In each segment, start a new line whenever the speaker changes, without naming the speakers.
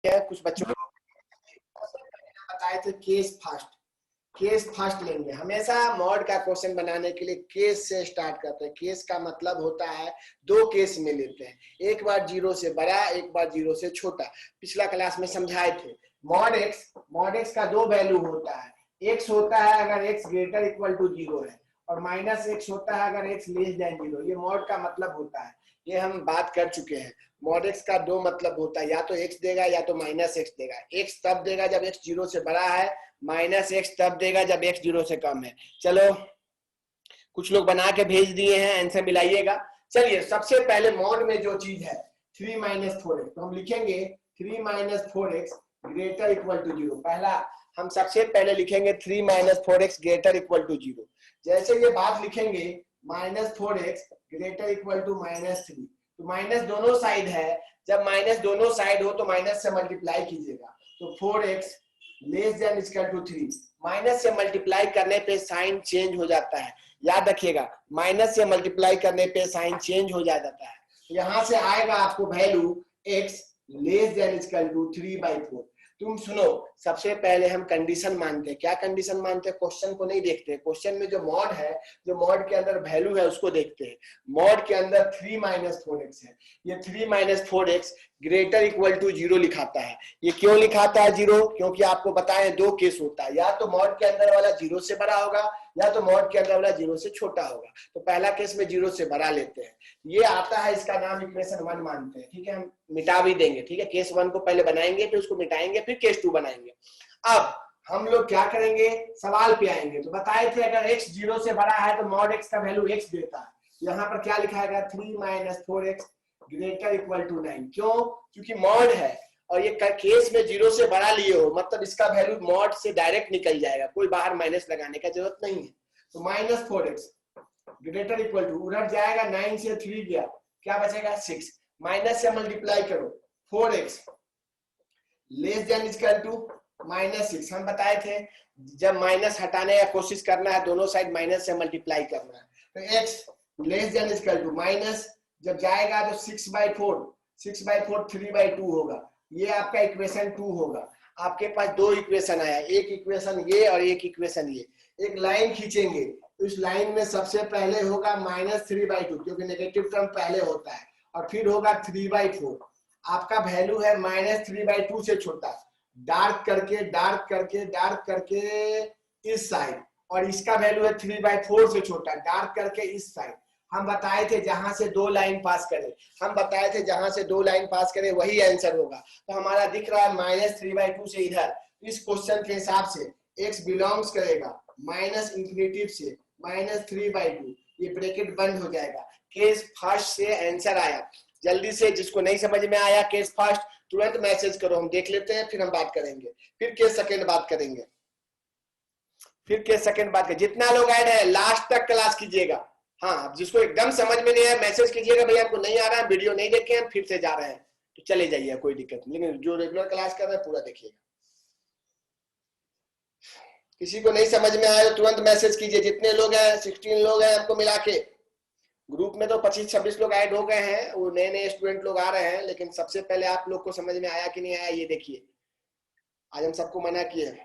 कुछ बच्चों को बताए थे केस फर्स्ट लेंगे। हमेशा मॉड का क्वेश्चन बनाने के लिए केस से स्टार्ट करते हैं। केस का मतलब होता है दो केस में लेते हैं, एक बार 0 से बड़ा, एक बार 0 से छोटा। पिछला क्लास में समझाए थे मॉड एक्स का दो वैल्यू होता है। एक्स होता है अगर एक्स ग्रेटर इक्वल टू 0 है, और माइनस एक्स होता है अगर एक्स लेस देन 0। ये मॉड का मतलब होता है, ये हम बात कर चुके हैं। मॉड एक्स का दो मतलब होता है, या तो एक्स देगा या तो माइनस एक्स देगा। एक्स तब देगा जब एक्स 0 से बड़ा है, माइनस एक्स तब देगा जब एक्स 0 से कम है। चलो कुछ लोग बना के भेज दिए हैं, आंसर मिलाइएगा। चलिए सबसे पहले मॉड में जो चीज है 3 माइनस 4x, तो हम लिखेंगे 3 minus 4x greater equal to 0। पहला हम सबसे पहले लिखेंगे 3 minus 4x greater equal to 0। जैसे ये बात लिखेंगे minus 4x greater equal to minus 3, तो माइनस दोनों साइड है, जब माइनस दोनों साइड हो तो माइनस से मल्टीप्लाई कीजिएगा, तो 4x less than equal to 3। Minus से मल्टीप्लाई करने पे साइन चेंज हो जाता है, याद रखिएगा, माइनस से मल्टीप्लाई करने पे साइन चेंज हो जाता है। यहां से आएगा आपको value x less than equal to 3/4। तुम सुनो, सबसे पहले हम कंडीशन मानते हैं। क्या कंडीशन मानते हैं? क्वेश्चन को नहीं देखते, क्वेश्चन में जो मॉड है, जो मॉड के अंदर वैल्यू है उसको देखते हैं। मॉड के अंदर 3 माइनस 4x है, ये 3 minus 4x greater equal to 0 लिखाता है। ये क्यों लिखाता है 0? क्योंकि आपको बताएं दो केस होता है, या तो मॉड के अंदर वाला 0 से बड़ा होगा, या तो मॉड के अंदर वाला 0 से छोटा होगा। तो पहला केस में 0 से बड़ा लेते हैं, ये आता है, इसका नाम इक्वेशन 1 मानते हैं। ठीक है, हम मिटा भी देंगे। ठीक है, केस 1 को पहले बनाएंगे, फिर उसको मिटाएंगे, फिर केस 2 बनाएंगे। अब हम लोग क्या करेंगे, सवाल पे आएंगे। तो बताए थे अगर x 0 से बड़ा है तो मॉड x का वैल्यू x देता है। यहाँ पर क्या लिखाएगा 3 minus 4x greater equal to 9। क्यों? क्योंकि मॉड है और ये केस में 0 से बड़ा लिए हो, मतलब इसका वैल्यू मॉड से डायरेक्ट निकल जाएगा, कोई बाहर माइनस लगाने का जरूरत नहीं है। तो minus 4x greater equal to, उधर जाएगा 9 से 3 गया, क्या बचेगा 6। माइनस से मल्टीप्लाई करो, 4x less than equal to minus 6। हम बताए थे जब माइनस हटाने का कोशिश करना है, दोनों साइड माइनस से मल्टीप्लाई करना है। तो x less than equal to minus, जब जाएगा तो 6/4, 6/4 3/2 होगा। ये आपका इक्वेशन 2 होगा। आपके पास दो इक्वेशन आया, एक इक्वेशन ये और एक इक्वेशन ये। एक लाइन खींचेंगे, तो इस लाइन में सबसे पहले होगा माइनस 3/2, क्योंकि नेगेटिव टर्म पहले होता है, और फिर होगा 3/4। आपका वैल्यू है माइनस 3/2 से छोटा, डार्क करके डार्क करके डार्क करके इस साइड, और इसका वैल्यू है 3/4 से छोटा, डार्क करके इस साइड। हम बताए थे जहां से दो लाइन पास करें, हम बताए थे जहां से दो लाइन पास करें वही आंसर होगा। तो हमारा दिख रहा है माइनस 3/2 से इधर। इस क्वेश्चन के हिसाब से x बिलोंग्स करेगा माइनस इंफिनिटी से माइनस 3/2, ये ब्रैकेट बंद हो जाएगा। केस फर्स्ट से आंसर आया। जल्दी से जिसको नहीं समझ में आया केस फर्स्ट, तुरंत मैसेज करो, हम देख लेते हैं, फिर हम बात करेंगे। फिर केस सेकंड बात करेंगे, फिर केस सेकंड बात करेंगे। जितना लोग ऐड है लास्ट तक क्लास कीजिएगा। हाँ, जिसको एकदम समझ में नहीं आया मैसेज कीजिएगा, भैया आपको नहीं आ रहा है, वीडियो नहीं देखे हैं, फिर से जा रहे हैं तो चले जाइए, कोई दिक्कत नहीं, लेकिन जो रेगुलर क्लास कर रहे हैं पूरा देखिएगा। किसी को नहीं समझ में आया तो तुरंत मैसेज कीजिए। जितने लोग हैं 16 लोग हैं हमको मिला के, ग्रुप में तो 25-26 लोग ऐड हो गए हैं, वो नए नए स्टूडेंट लोग आ रहे हैं, लेकिन सबसे पहले आप लोग को समझ में आया कि नहीं आया ये देखिए। आज हम सबको मना किए।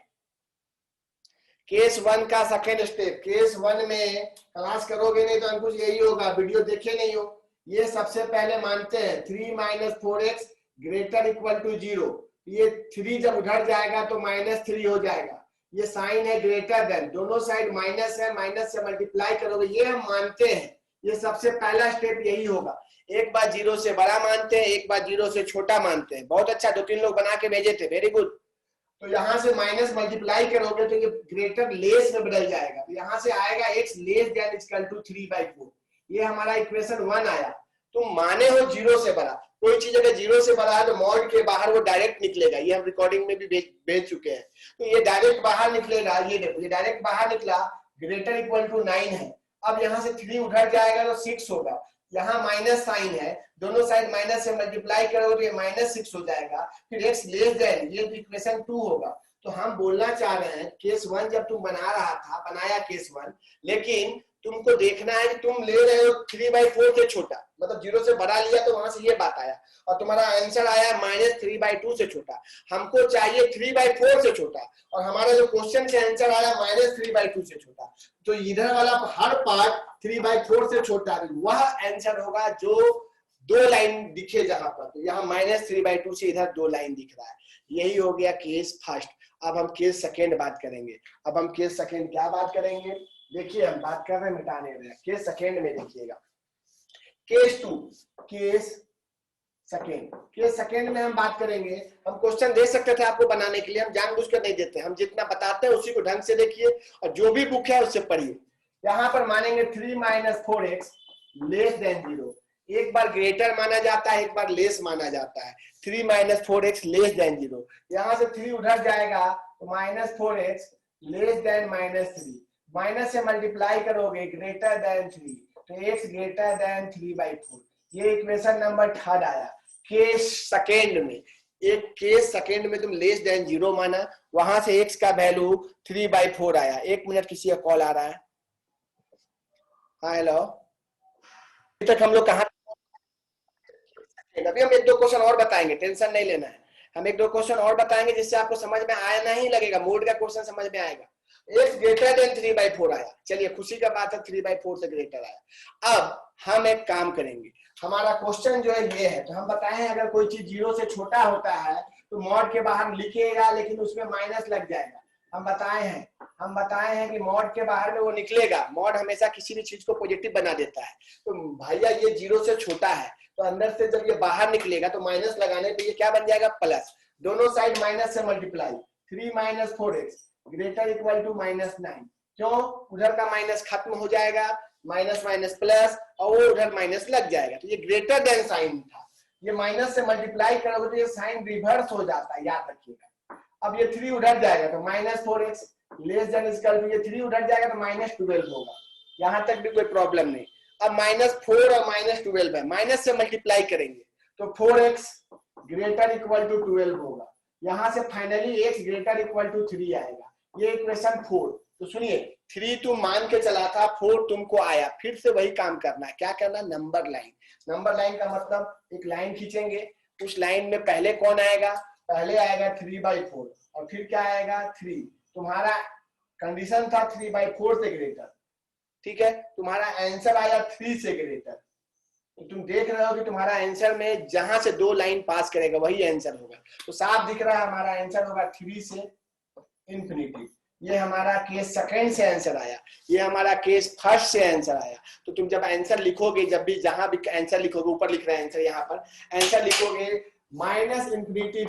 केस 1 का सेकेंड स्टेप, केस 1 में क्लास करोगे नहीं तो अंकुश यही होगा, वीडियो देखे नहीं हो। ये सबसे पहले मानते हैं 3 minus 4x greater equal to 0। ये 3 जब उधर जाएगा तो माइनस 3 हो जाएगा। ये साइन है ग्रेटर देन, दोनों साइड माइनस है, माइनस से मल्टीप्लाई करोगे, ये हम मानते हैं। ये सबसे पहला स्टेप यही होगा। एक बार 0 से बड़ा मानते हैं, एक बार 0 से छोटा मानते हैं। बहुत अच्छा, 2-3 लोग बना के भेजे थे, वेरी गुड। तो यहां से माइनस मल्टीप्लाई करोगे तो ये ग्रेटर लेस में बदल जाएगा, तो यहां से आएगा x less than equal to 3/4। ये हमारा इक्वेशन 1 आया। तुम माने हो 0 से बड़ा, कोई चीज अगर 0 से बड़ा है तो मॉड के बाहर वो डायरेक्ट निकलेगा। ये हम रिकॉर्डिंग में भी भेज चुके हैं। तो ये डायरेक्ट बाहर निकलेगा, ये देखो ये डायरेक्ट बाहर निकला, ग्रेटर इक्वल टू 9 है। अब यहाँ से 3 उधर जाएगा तो 6 होगा, यहाँ माइनस साइन है, दोनों साइड माइनस से मल्टीप्लाई करोगे तो ये -6 हो जाएगा। फिर x लेस देन, ये इक्वेशन 2 होगा। तो हम बोलना चाह रहे हैं केस 1 जब तुम बना रहा था, बनाया केस 1, लेकिन तुमको देखना है कि तुम ले रहे हो 3/4 से छोटा, मतलब 0 से बड़ा लिया तो वहां से ये बात आया, और तुम्हारा आंसर आया -3/2 से छोटा। हमको चाहिए 3/4 से छोटा, और हमारा जो क्वेश्चन से आंसर आया -3/2 से छोटा। तो इधर वाला हर पार्ट 3/4 से छोटा, वह आंसर होगा जो 2 लाइन दिखे जहां पर। तो यहाँ -3/2 से इधर 2 लाइन दिख रहा है। यही हो गया केस फर्स्ट। अब हम केस सेकेंड बात करेंगे। अब हम केस सेकेंड क्या बात करेंगे, देखिए हम बात कर रहे हैं मिटाने में। केस सेकेंड में देखिएगा, case 2, case second. Case second में हम बात करेंगे, हम क्वेश्चन दे सकते थे आपको बनाने के लिए, हम जानबूझकर नहीं देते, हम जितना बताते हैं उसी को ढंग से देखिए और जो भी बुक है उससे पढ़िए। यहाँ पर मानेंगे 3 - 4x लेस देन 0। एक बार ग्रेटर माना जाता है, एक बार लेस माना जाता है। 3 - 4x लेस देन 0, यहाँ से 3 उधर जाएगा तो -4x लेस देन -3, माइनस से मल्टीप्लाई करोगे ग्रेटर देन 3, तो x ग्रेटर देन 3/4। ये इक्वेशन नंबर 3 आया केस सेकेंड में। एक केस सेकेंड में तुम लेस देन 0 माना, वहां से x का वैल्यू 3/4 आया। 1 मिनट, किसी का कॉल आ रहा है। हाँ हेलो, अभी तक हम लोग कहाँ, अभी हम 1-2 क्वेश्चन और बताएंगे, टेंशन नहीं लेना है। हम 1-2 क्वेश्चन और बताएंगे जिससे आपको समझ में आया नहीं लगेगा, मोड का क्वेश्चन समझ में आएगा। x ग्रेटर देन 3/4 आया, चलिए खुशी का बात है, 3/4 से ग्रेटर आया। अब हम एक काम करेंगे, हमारा क्वेश्चन जो है ये है, तो हम बताए हैं अगर कोई चीज 0 से छोटा होता है तो मॉड के बाहर लिखेगा लेकिन उसमें माइनस लग जाएगा। हम बताए हैं कि मॉड के बाहर में वो निकलेगा, मॉड हमेशा किसी भी चीज को पॉजिटिव बना देता है। तो भैया ये 0 से छोटा है तो अंदर से जब ये बाहर निकलेगा तो माइनस लगाने पे ये क्या बन जाएगा, प्लस। दोनों साइड माइनस से multiply, 3 - 4x greater equal to -9। क्यों, उधर का माइनस खत्म हो जाएगा, माइनस माइनस प्लस, और वो उधर माइनस लग जाएगा। तो ये ग्रेटर देन साइन था, ये माइनस से मल्टीप्लाई करोगे तो ये साइन रिवर्स हो जाता है, याद रखिएगा। अब ये 3 उधर जाएगा तो -4x less than equal to, ये 3 उधर जाएगा तो -12 होगा। यहां तक भी कोई प्रॉब्लम नहीं। अब -4 और -12 है, माइनस से मल्टीप्लाई करेंगे तो 4x ग्रेटर इक्वल टू 12 होगा। यहां से finally x greater equal to 3 आएगा। ये इक्वेशन 4। तो सुनिए, 3 तुम मान के चला था, 4 तुमको आया, फिर से वही काम करना है। क्या करना, नंबर लाइन। नंबर लाइन का मतलब एक लाइन खींचेंगे, उस लाइन में पहले कौन आएगा, पहले आएगा 3/4 और फिर क्या आएगा 3। तुम्हारा कंडीशन था 3/4 से ग्रेटर, ठीक है, तुम्हारा आंसर आया 3 से ग्रेटर। तो तुम देख रहे हो कि तुम्हारा आंसर में जहां से 2 लाइन पास करेगा वही आंसर होगा। तो साफ दिख रहा है हमारा आंसर होगा 3 से इंफिनिटी। ये हमारा केस सेकंड से आंसर आया, ये हमारा केस फर्स्ट से आंसर आया। तो तुम जब आंसर लिखोगे, जब भी जहां भी आंसर लिखोगे, ऊपर लिख रहे हैं आंसर, यहाँ पर आंसर लिखोगे माइनस इंफिनिटी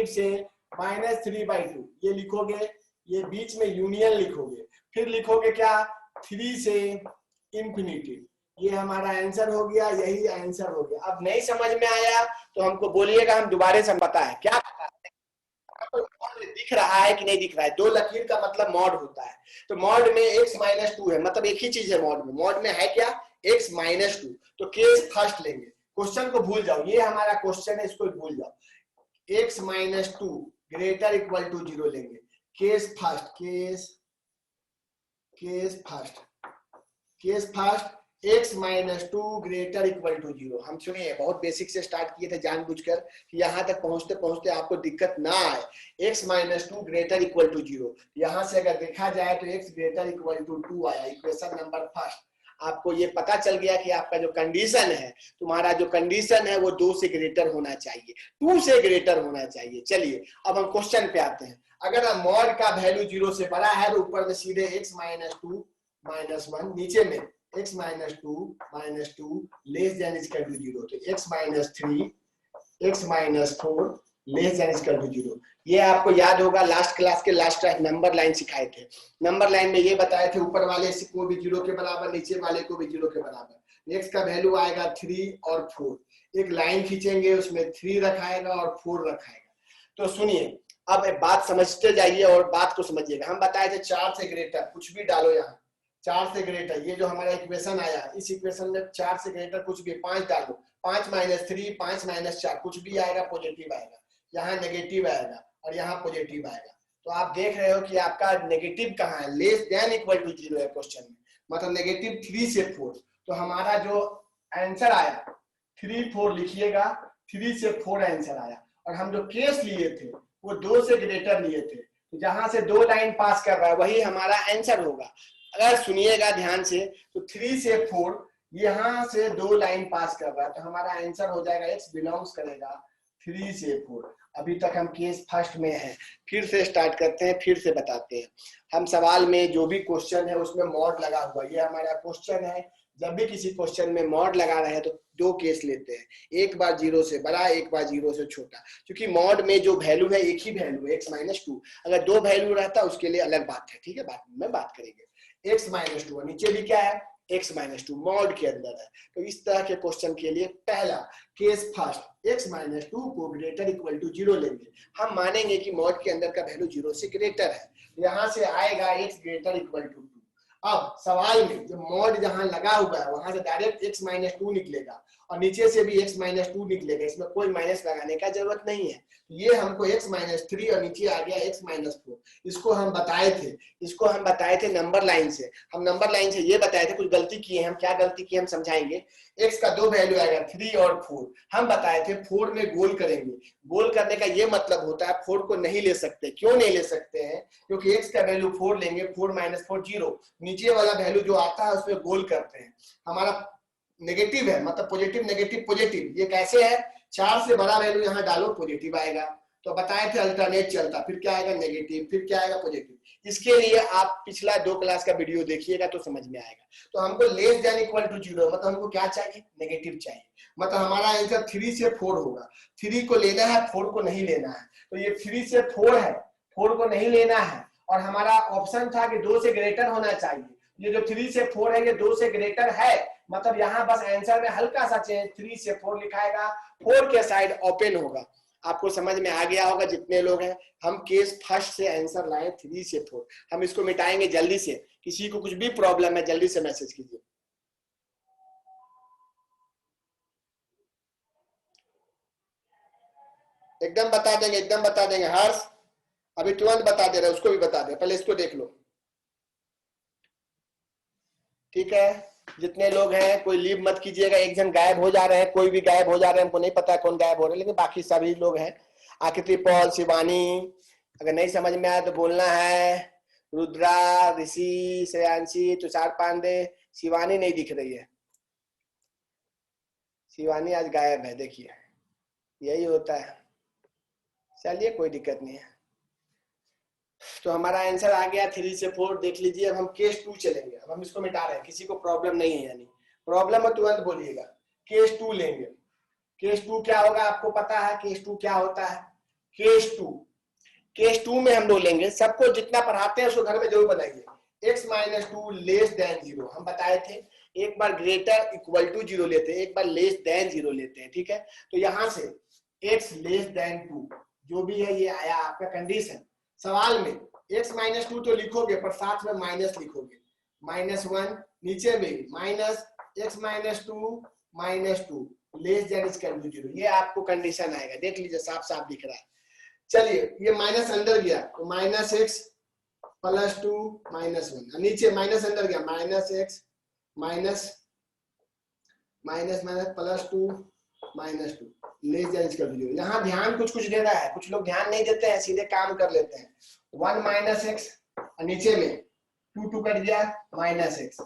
से -3/2 ये लिखोगे, ये बीच में यूनियन लिखोगे, फिर लिखोगे क्या 3 से इंफिनिटी। ये हमारा आंसर हो गया, यही आंसर हो गया। अब नहीं समझ में आया तो हमको बोलिएगा, हम दोबारा से पता है क्या दिख रहा है कि नहीं दिख रहा है। 2 लकीर का मतलब मॉड होता है, तो मॉड में x - 2 है, मतलब एक ही चीज है मॉड में है क्या, x - 2। तो केस फर्स्ट लेंगे, क्वेश्चन को भूल जाओ, ये हमारा क्वेश्चन है, इसको भूल जाओ। x - 2 ग्रेटर इक्वल टू 0 लेंगे। Case first x - 2 greater equal to 0। हम सुनिए, बहुत बेसिक से स्टार्ट किए थे जानबूझकर कि यहां तक पहुंचते पहुंचते आपको दिक्कत ना आए। x - 2 ग्रेटर इक्वल टू 0, यहां से अगर देखा जाए तो x ग्रेटर इक्वल टू 2 आया, इक्वेशन नंबर फर्स्ट। आपको ये पता चल गया कि आपका जो कंडीशन है, तुम्हारा जो कंडीशन है वो 2 से ग्रेटर होना चाहिए, 2 से ग्रेटर होना चाहिए। चलिए अब हम क्वेश्चन पे आते हैं। अगर मॉड का वैल्यू 0 से बड़ा है तो ऊपर में सीधे x - 2 - 1, नीचे में x - 2 less than equal to 0। तो x - 3 x - 4 less than equal to 0। ये आपको याद होगा, लास्ट क्लास के लास्ट नंबर लाइन सिखाए थे। नंबर लाइन में ये बताए थे, ऊपर वाले को भी 0 के बराबर, नीचे वाले को भी 0 के बराबर। x का वैल्यू आएगा 3 और 4। एक लाइन खींचेंगे, उसमें 3 रखाएगा और 4 रखाएगा। तो सुनिए, अब बात समझते जाइए और बात को समझिएगा। हम बताए थे 4 से ग्रेटर, कुछ भी डालो यहाँ, 4 से ग्रेटर, ये जो हमारा इक्वेशन आया, इस इक्वेशन में 4 से ग्रेटर कुछ भी, 5 डालो, 5 - 3 5 - 4 कुछ भी आएगा, पॉजिटिव आएगा, यहाँ नेगेटिव आएगा और यहाँ पॉजिटिव आएगा। तो आप देख रहे हो कि आपका नेगेटिव कहाँ है, लेस देन इक्वल टू 0 है क्वेश्चन में, मतलब नेगेटिव 3 से 4। तो हमारा जो आंसर आया 3 4 लिखिएगा, 3 से 4 आंसर आया। और हम जो केस लिए थे वो 2 से ग्रेटर लिए थे, तो जहां से 2 लाइन पास कर रहा है वही हमारा आंसर होगा। अगर सुनिएगा ध्यान से, तो 3 से 4 यहां से 2 लाइन पास कर रहा है, तो हमारा आंसर हो जाएगा x बिलोंग्स करेगा 3 से 4। अभी तक हम केस फर्स्ट में हैं, फिर से स्टार्ट करते हैं, फिर से बताते हैं। हम सवाल में जो भी क्वेश्चन है उसमें मॉड लगा हुआ, ये हमारा क्वेश्चन है। जब भी किसी क्वेश्चन में मॉड लगा रहे हैं तो 2 केस लेते हैं, एक बार 0 से बड़ा, एक बार 0 से छोटा, क्योंकि मॉड में जो वैल्यू है एक ही वैल्यू है x-2। अगर 2 वैल्यू रहता उसके लिए अलग बात है, ठीक है, बाद में बात करेंगे। x-2 नीचे भी क्या है, x-2 मॉड के अंदर है। तो इस तरह के क्वेश्चन के लिए पहला केस फर्स्ट x-2 को ग्रेटर इक्वल टू 0 लेंगे। हम मानेंगे कि मॉड के अंदर का वैल्यू 0 से ग्रेटर है, यहां से आएगा x ग्रेटर इक्वल टू 2। अब सवाल में जो मॉड जहां लगा हुआ है वहां से डायरेक्ट x-2 निकलेगा और नीचे से भी x-2 निकलेगा, इसमें कोई माइनस लगाने का जरूरत नहीं है। ये हमको x-3 और नीचे आ गया x-4। इसको हम बताए थे नंबर लाइन से। हम नंबर लाइन से ये बताए थे, कुछ गलती किए हम, क्या गलती की हम समझाएंगे। x का 2 वैल्यू आएगा 3 और 4। हम बताए थे 4 में गोल करेंगे। गोल करने का ये मतलब होता है 4 को नहीं ले सकते। क्यों नहीं ले सकते हैं, क्योंकि x का वैल्यू 4 लेंगे, 4 - 4 0, नीचे वाला वैल्यू जो आता है उसमें गोल करते हैं। हमारा नेगेटिव है, मतलब पॉजिटिव नेगेटिव पॉजिटिव। ये कैसे है, 4 से बड़ा वैल्यू यहाँ डालो पॉजिटिव आएगा। तो बताए थे अल्टरनेट चलता, फिर क्या आएगा नेगेटिव, फिर क्या आएगा पॉजिटिव। इसके लिए आप पिछला 2 क्लास का वीडियो देखिएगा तो समझ में आएगा। तो हमको लेस देन इक्वल टू 0, मतलब हमको क्या चाहिए, नेगेटिव चाहिए। मतलब हमारा आंसर 3 से 4 होगा। 3 को लेना है, 4 को नहीं लेना है। तो ये 3 से 4 है, 4 को नहीं लेना है। और हमारा ऑप्शन था कि 2 से ग्रेटर होना चाहिए। ये जो 3 से 4 है ये 2 से ग्रेटर है, मतलब यहाँ बस आंसर में हल्का सा चेंज, 3 से 4 लिखाएगा, 4 के साइड ओपन होगा। आपको समझ में आ गया होगा जितने लोग हैं। हम केस फर्स्ट से आंसर लाए 3 से 4। हम इसको मिटाएंगे जल्दी से। किसी को कुछ भी प्रॉब्लम है जल्दी से मैसेज कीजिए। एकदम बता देंगे, एकदम बता देंगे। हर्ष अभी तुरंत बता दे रहा है, उसको भी बता दे, पहले इसको देख लो, ठीक है। जितने लोग हैं कोई लीव मत कीजिएगा। एक जन गायब हो जा रहे हैं, कोई भी गायब हो जा रहे हैं, हमको नहीं पता कौन गायब हो रहे हैं, लेकिन बाकी सभी लोग हैं। आकृति, पॉल, शिवानी, अगर नहीं समझ में आया तो बोलना है। रुद्रा, ऋषि, श्रेयांशी, तुषार पांडे, शिवानी नहीं दिख रही है। शिवानी आज गायब है, देखिए यही होता है। चलिए कोई दिक्कत नहीं है। तो हमारा आंसर आ गया 3 से 4। देख लीजिए। अब हम केस 2 चलेंगे। अब हम इसको मिटा रहे हैं, किसी को प्रॉब्लम नहीं है, यानी प्रॉब्लम है तुरंत बोलिएगा। केस 2 लेंगे। केस 2 क्या होगा, आपको पता है केस 2 क्या होता है। केस 2 में हम लोग लेंगे, सबको जितना पढ़ाते हैं उसको घर में जरूर बनाइए। x-2 लेस देन 0 हम बताए थे। एक बार ग्रेटर इक्वल टू 0 लेते हैं, एक बार लेस देन 0 लेते हैं, ठीक है। तो यहां से x लेस देन 2 जो भी है ये आया आपका कंडीशन। सवाल में x-2 तो लिखोगे पर साथ में माइनस लिखोगे, -1, नीचे में minus x-2 -2 less than equal to 0, ये आपको कंडीशन आएगा। देख लीजिए साफ साफ दिख रहा है। चलिए ये माइनस अंदर गया तो -x + 2 -1, नीचे माइनस अंदर गया -x minus +2 -2 less than equal to 0। यहाँ ध्यान कुछ कुछ देना है, कुछ लोग ध्यान नहीं देते हैं, सीधे काम कर लेते हैं। 1 - x और नीचे में 2 कट गया -x।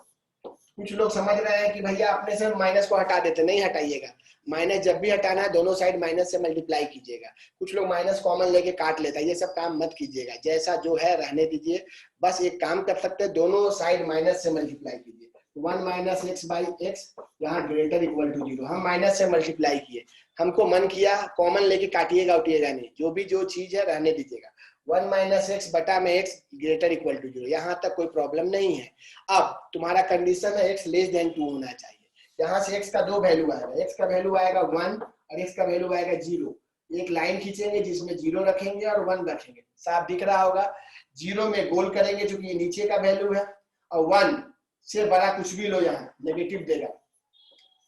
कुछ लोग समझ रहे हैं कि भैया अपने से माइनस को हटा देते, नहीं हटाइएगा। माइनस जब भी हटाना है दोनों साइड माइनस से मल्टीप्लाई कीजिएगा। कुछ लोग माइनस कॉमन लेके काट लेता है, ये सब काम मत कीजिएगा। जैसा जो है रहने दीजिए। बस एक काम कर सकते हैं, दोनों साइड माइनस से मल्टीप्लाई कीजिए। 1 - x/x यहाँ ग्रेटर इक्वल टू 0, हम माइनस से मल्टीप्लाई किए। हमको मन किया कॉमन लेके काटिएगा उठिएगा नहीं, जो भी जो चीज है रहने दीजिएगा। 1 - x बटा में x ग्रेटर इक्वल टू 0, यहाँ तक कोई प्रॉब्लम नहीं है। अब तुम्हारा कंडीशन है x लेस देन 2 होना चाहिए। यहाँ से x का 2 वैल्यू आएगा, x का वैल्यू आएगा 1 और x का वैल्यू आएगा 0। एक लाइन खींचेंगे जिसमें 0 रखेंगे और 1 रखेंगे, साफ दिख रहा होगा। 0 में गोल करेंगे क्योंकि ये नीचे का वैल्यू है, और 1 से बड़ा कुछ भी लो यहाँ नेगेटिव देगा।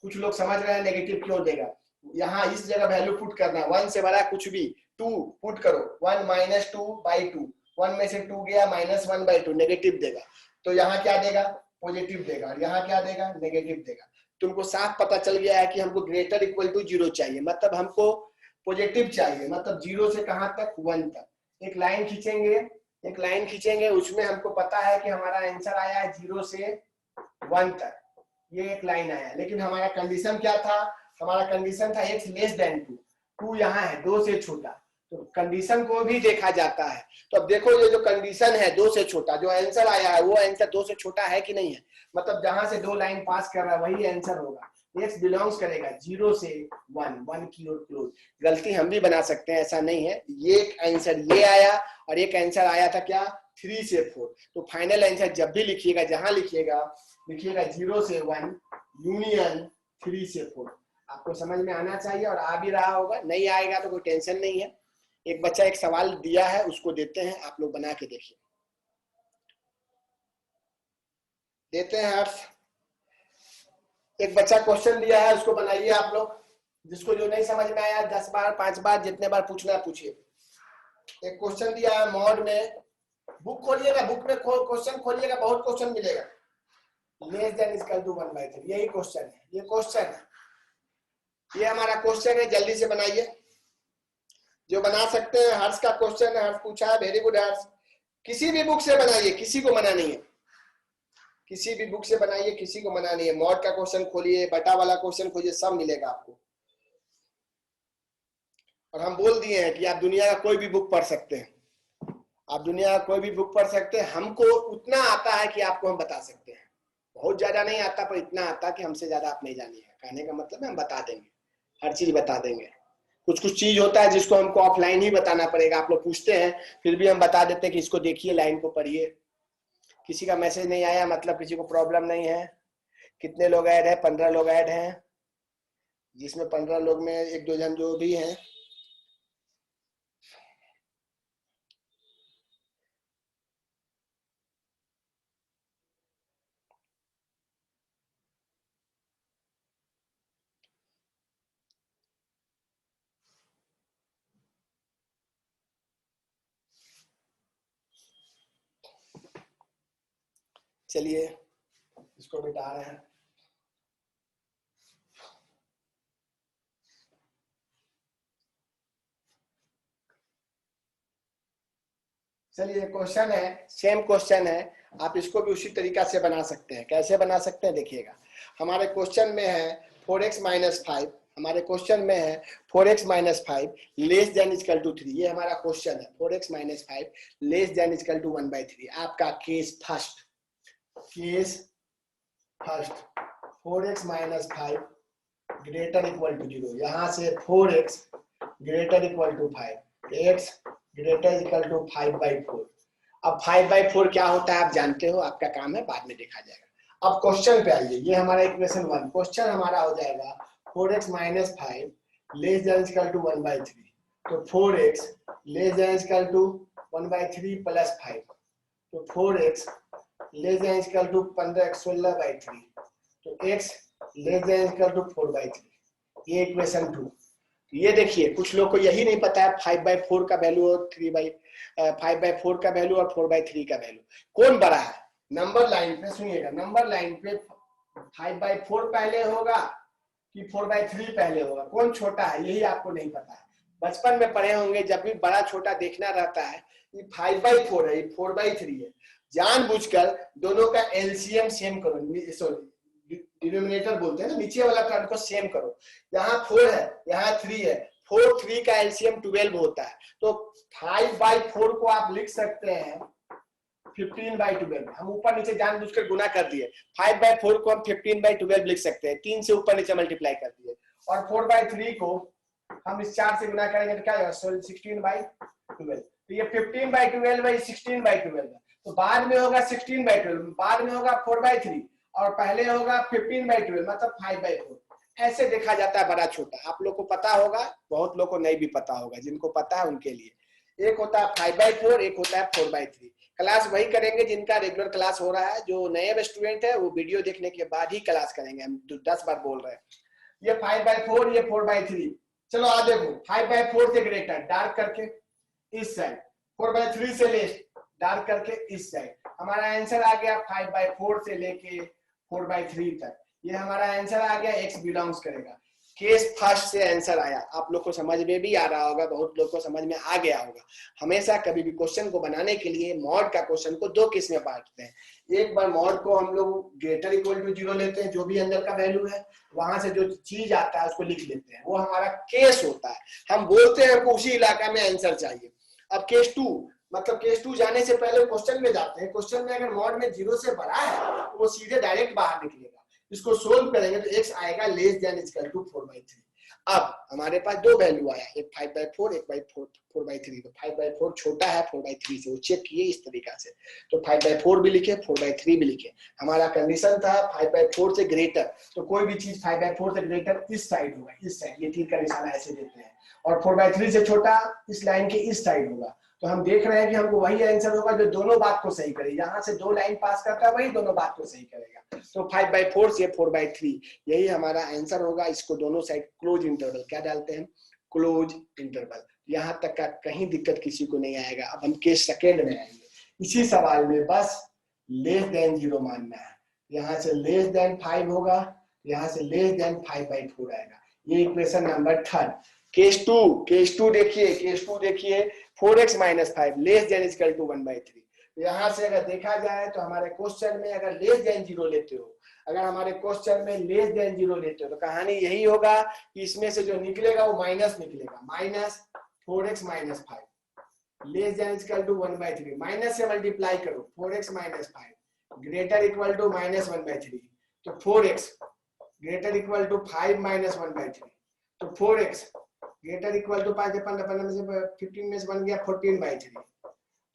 कुछ लोग समझ रहे हैं नेगेटिव क्यों देगा, यहाँ इस जगह वैल्यू पुट करना है। 1 से बड़ा कुछ भी 2 पुट करो, 1 - 2/2 1 में से 2 गया, -1/2 नेगेटिव देगा। तो यहाँ क्या देगा, पॉजिटिव देगा, और यहाँ क्या देगा, नेगेटिव देगा। तुमको साफ पता चल गया है कि हमको ग्रेटर इक्वल टू 0 चाहिए, मतलब हमको पॉजिटिव चाहिए, मतलब 0 से कहां तक, 1 तक। एक लाइन खींचेंगे, एक लाइन खींचेंगे, उसमें हमको पता है कि हमारा आंसर आया है 0 से 1 तक, ये एक लाइन आया। लेकिन हमारा कंडीशन क्या था, हमारा कंडीशन था x लेस देन 2, 2 यहाँ है 2 से छोटा, तो कंडीशन को भी देखा जाता है। तो अब देखो ये जो कंडीशन है 2 से छोटा, जो आंसर आया है वो आंसर 2 से छोटा है कि नहीं है, मतलब जहां से 2 लाइन पास कर रहा है वही आंसर होगा। x बिलोंग्स करेगा 0 से 1, 1 की ओर क्लोज। गलती हम भी बना सकते हैं, ऐसा नहीं है। ये आंसर ये आया और एक आंसर आया था क्या, 3 से 4। तो फाइनल आंसर जब भी लिखिएगा, जहां लिखिएगा 0 से 1 यूनियन 3 से 4। आपको समझ में आना चाहिए और आ भी रहा होगा। नहीं आएगा तो कोई टेंशन नहीं है। एक बच्चा एक सवाल दिया है, उसको देते हैं, आप लोग बना के देखिए। देते हैं हर्ष, एक बच्चा क्वेश्चन दिया है, उसको बनाइए आप लोग। जिसको जो नहीं समझ में आया 10 बार 5 बार जितने बार पूछना है पूछिए। एक क्वेश्चन दिया है मॉड में, बुक खोलिएगा, बुक में क्वेश्चन खोलिएगा, बहुत क्वेश्चन मिलेगा। लेस देन इक्वल टू 1/3, यही क्वेश्चन है, ये क्वेश्चन है, ये हमारा क्वेश्चन है। जल्दी से बनाइए, जो बना सकते हैं। हर्ष का क्वेश्चन है, हर्ष पूछा है, वेरी गुड हर्ष। किसी भी बुक से बनाइए, किसी को मना नहीं है, किसी भी बुक से बनाइए, किसी को मना नहीं है। मॉड का क्वेश्चन खोलिए, बटा वाला क्वेश्चन खोलिए, सब मिलेगा आपको। और हम बोल दिए हैं कि आप दुनिया का कोई भी बुक पढ़ सकते हैं, आप दुनिया का कोई भी बुक पढ़ सकते हैं। हमको उतना आता है कि आपको हम बता सकते हैं, बहुत ज्यादा नहीं आता, पर इतना आता कि हमसे ज्यादा आप नहीं जानिएगा। कहने का मतलब है हम बता देंगे, हर चीज बता देंगे। कुछ कुछ चीज होता है जिसको हमको ऑफलाइन ही बताना पड़ेगा। आप लोग पूछते हैं फिर भी हम बता देते हैं कि इसको देखिए, लाइन को पढ़िए। किसी का मैसेज नहीं आया मतलब किसी को प्रॉब्लम नहीं है। कितने लोग ऐड है, 15 लोग ऐड हैं, जिसमें 15 लोग में 1-2 जन जो भी हैं। चलिए इसको मिटा रहे हैं। चलिए क्वेश्चन है, सेम क्वेश्चन है, आप इसको भी उसी तरीका से बना सकते हैं। कैसे बना सकते हैं देखिएगा। हमारे क्वेश्चन में है 4x - 5, हमारे क्वेश्चन में है 4x - 5 less than equal to 3। ये हमारा क्वेश्चन है, 4x - 5 less than equal to 1/3। आपका case first, case first 4x - 5 greater equal to 0। यहाँ से 4x greater equal to 5, x greater equal to 5/4। अब 5/4 क्या होता है आप जानते हो, आपका काम है, बाद में देखा जाएगा। अब क्वेश्चन पे आइए, ये हमारा इक्वेशन 1। क्वेश्चन हमारा हो जाएगा 4x - 5 less than equal to 1/3। तो 4x less than equal to 1/3 plus 5, तो 4x less than equal to 16/3, तो x less than equal to 4/3। ये इक्वेशन 2। ये देखिए कुछ लोग को यही नहीं पता है 5/4 का वैल्यू और 5/4 का वैल्यू और 4/3 का वैल्यू कौन बड़ा है। नंबर लाइन पे सुनिएगा, नंबर लाइन पे 5/4 पहले होगा कि 4/3 पहले होगा, कौन छोटा है यही आपको नहीं पता है। बचपन में पढ़े होंगे, जब भी बड़ा छोटा देखना रहता है, ये 5/4 है, ये 4/3 है। जानबूझकर दोनों का एलसीएम सेम करो, सॉरी डिनोमिनेटर बोलते हैं ना, नीचे वाला टर्म को सेम करो। यहाँ 4 है, यहाँ 3 है, 4 3 का एलसीएम 12 होता है। तो 5/4 को आप लिख सकते हैं 15/12। हम ऊपर नीचे जानबूझकर गुना कर दिए, 5/4 को हम 15/12 लिख सकते हैं, 3 से ऊपर नीचे मल्टीप्लाई कर दिए। और 4/3 को हम इस 4 से गुना करेंगे तो क्या होगा, 16/12। तो ये 15/12 है, 16/12 है। तो बाद में होगा 16/12, बाद में होगा 4/3 और पहले होगा 15/12, मतलब 5/4। ऐसे देखा जाता है बड़ा छोटा। आप लोग को पता होगा, बहुत लोग को नहीं भी पता होगा, जिनको पता है उनके लिए। एक होता है 5/4, एक होता है 4/3। क्लास वही करेंगे जिनका रेगुलर क्लास हो रहा है। जो नए स्टूडेंट है वो वीडियो देखने के बाद ही क्लास करेंगे, हम 10 बार बोल रहे हैं। ये 5/4, ये 4/3। चलो आ देखो 5/4 से ग्रेटर, डार्क करके इस साइड 4/3 से लेस डार्क करके इस साइड। हमारा आंसर आ गया 5/4 से लेके 4/3 तक। ये हमारा आंसर आ गया, x बिलोंग्स करेगा। केस फर्स्ट से आंसर आया, आप लोग को समझ में भी आ रहा होगा, बहुत लोग को समझ में आ गया होगा। हमेशा कभी भी क्वेश्चन को बनाने के लिए मॉड का क्वेश्चन को दो केस में बांटते हैं। एक बार मॉड को हम लोग ग्रेटर इक्वल टू 0 लेते हैं, जो भी अंदर का वैल्यू है वहां से जो चीज आता है उसको लिख लेते हैं, वो हमारा केस होता है। हम बोलते हैं हमको उसी इलाका में आंसर चाहिए। अब केस 2 मतलब केस 2 जाने से पहले क्वेश्चन में जाते हैं। क्वेश्चन में अगर मॉड में 0 से बड़ा है तो वो सीधे डायरेक्ट बाहर निकलेगा। इसको सोल्व करेंगे तो x आएगा लेस देन इक्वल टू 4/3। अब हमारे पास दो वैल्यू आया, एक 5/4 एक 4/3। तो 5/4 छोटा है 4/3 से, वो चेक किए इस तरीका से। तो 5/4 भी लिखे 4/3 भी लिखे। हमारा कंडीशन था 5/4 से ग्रेटर, तो कोई भी चीज 5/4 से ग्रेटर इस साइड होगा, इस साइड। ये तीर का निशान ऐसे देते हैं। और 4/3 से छोटा इस लाइन के इस साइड होगा। तो हम देख रहे हैं कि हमको वही आंसर होगा जो दोनों बात को सही करे। यहाँ से दो लाइन पास करता है वही दोनों बात को सही करेगा। तो 5/4 से 4/3 यही हमारा आंसर होगा। इसको दोनों साइड क्लोज इंटरवल क्या डालते हैं, क्लोज इंटरवल। यहाँ तक का कहीं दिक्कत किसी को नहीं आएगा। अब हम केस सेकेंड में आएंगे। इसी सवाल में बस लेस देन 0 मानना है। यहाँ से लेस देन 5 होगा, यहाँ से लेस देन 5/4 आएगा। ये इक्वेशन नंबर 3। केस 2 देखिए, केस 2 देखिए 4x - 5 less than equal to 1/3। यहाँ से अगर देखा जाए तो हमारे क्वेश्चन में अगर लेस देन 0 लेते हो, अगर हमारे क्वेश्चन में लेस देन 0 लेते हो तो कहानी यही होगा कि इसमें से जो निकलेगा वो माइनस निकलेगा। -4x - 5 less than equal to 1/3। Minus से मल्टीप्लाई करो 4x - 5 ग्रेटर इक्वल टू -1/3। तो 4x ग्रेटर इक्वल टू 5 - 1/3। तो 4x ग्रेटर इक्वल टू 5 15 में से 15 में से बन गया 14/3।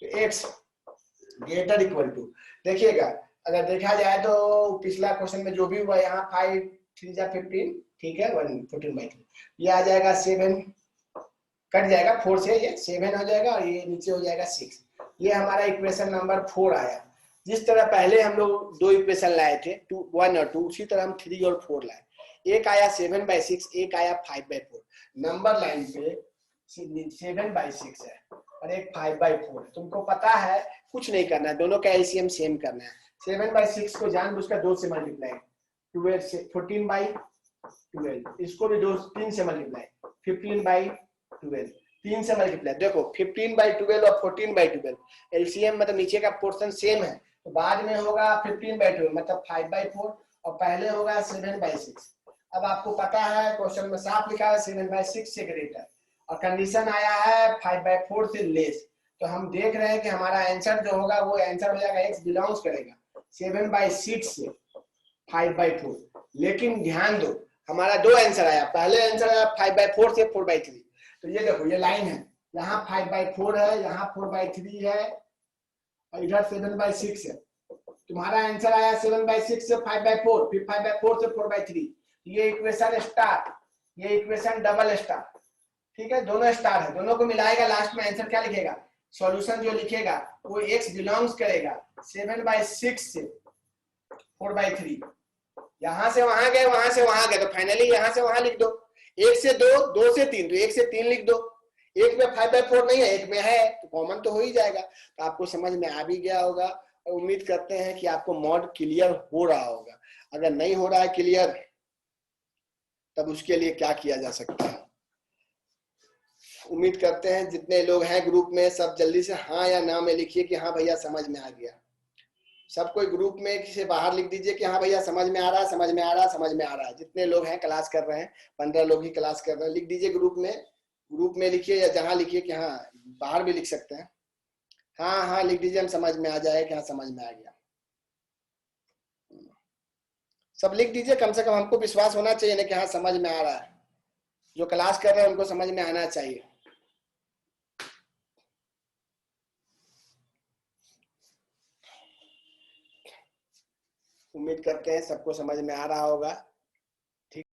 तो x ग्रेटर इक्वल टू, देखिएगा अगर देखा जाए तो पिछला क्वेश्चन में जो भी हुआ, यहाँ 5 3 जा 15, ठीक है 14/3। ये आ जाएगा 7, कट जाएगा 4 से, ये 7 हो जाएगा और ये नीचे हो जाएगा 6। ये हमारा इक्वेशन नंबर 4 आया। जिस तरह पहले हम लोग दो इक्वेशन लाए थे 1 और 2, उसी तरह हम 3 और 4 लाए। एक आया 7/6, एक आया 5/4। नंबर लाइन पे 7/6 है और एक 5/4 है। तुमको पता है कुछ नहीं करना है, दोनों का एलसीएम सेम करना है। 7/6 को जानबूझकर 2 से मल्टीप्लाई, 12 से 14/12, इसको भी 3 से मल्टीप्लाई, 15/12, 3 से मल्टीप्लाई। देखो 15/12 और 14/12 एलसीएम मतलब नीचे का पोर्शन सेम है, तो बाद में होगा 15/12 मतलब 5/4 और पहले होगा 7/6। अब आपको पता है क्वेश्चन में साफ लिखा है 7/6 से ग्रेटर और कंडीशन आया है 5/4 से लेस। तो हम देख रहे हैं कि हमारा आंसर जो होगा वो आंसर हो जाएगा x बिलोंग्स करेगा 7/6 से 5/4। लेकिन ध्यान दो हमारा दो आंसर आया, पहले आंसर आया 5/4 से 4/3। तो ये देखो ये लाइन है, यहाँ 5/4 है, यहाँ 4/3 है और इधर 7/6 है। तुम्हारा आंसर आया 7/6 से 5/4, फिर 5/4 से 4/3। ये इक्वेशन स्टार, ये इक्वेशन डबल स्टार, ठीक है दोनों स्टार है, दोनों को मिलाएगा लास्ट में आंसर क्या लिखेगा, सॉल्यूशन जो लिखेगा वो x बिलोंग्स करेगा 7/6 से 4/3। यहां से वहां गए, वहां से वहां गए, तो फाइनली यहां से वहां लिख दो। 1 से 2, 2 से 3, तो 1 से 3 लिख दो। एक में 5/4 नहीं है, एक में है, तो कॉमन तो हो ही जाएगा। तो आपको समझ में आ भी गया होगा और उम्मीद करते हैं कि आपको मॉड क्लियर हो रहा होगा। अगर नहीं हो रहा है क्लियर तब उसके लिए क्या किया जा सकता है। उम्मीद करते हैं जितने लोग हैं ग्रुप में सब जल्दी से हाँ या ना में लिखिए कि हाँ भैया समझ में आ गया। सब कोई ग्रुप में किसी बाहर लिख दीजिए कि हाँ भैया समझ में आ रहा है, समझ में आ रहा है, समझ में आ रहा है। जितने लोग हैं क्लास कर रहे हैं, 15 लोग ही क्लास कर रहे हैं, लिख दीजिए ग्रुप में लिखिए या जहां लिखिए कि हाँ, बाहर भी लिख सकते हैं। हाँ हाँ लिख दीजिए, हम समझ में आ जाए कि हाँ समझ में आ गया। सब लिख दीजिए, कम से कम हमको विश्वास होना चाहिए ना कि हाँ समझ में आ रहा है। जो क्लास कर रहे हैं उनको समझ में आना चाहिए। उम्मीद करते हैं सबको समझ में आ रहा होगा।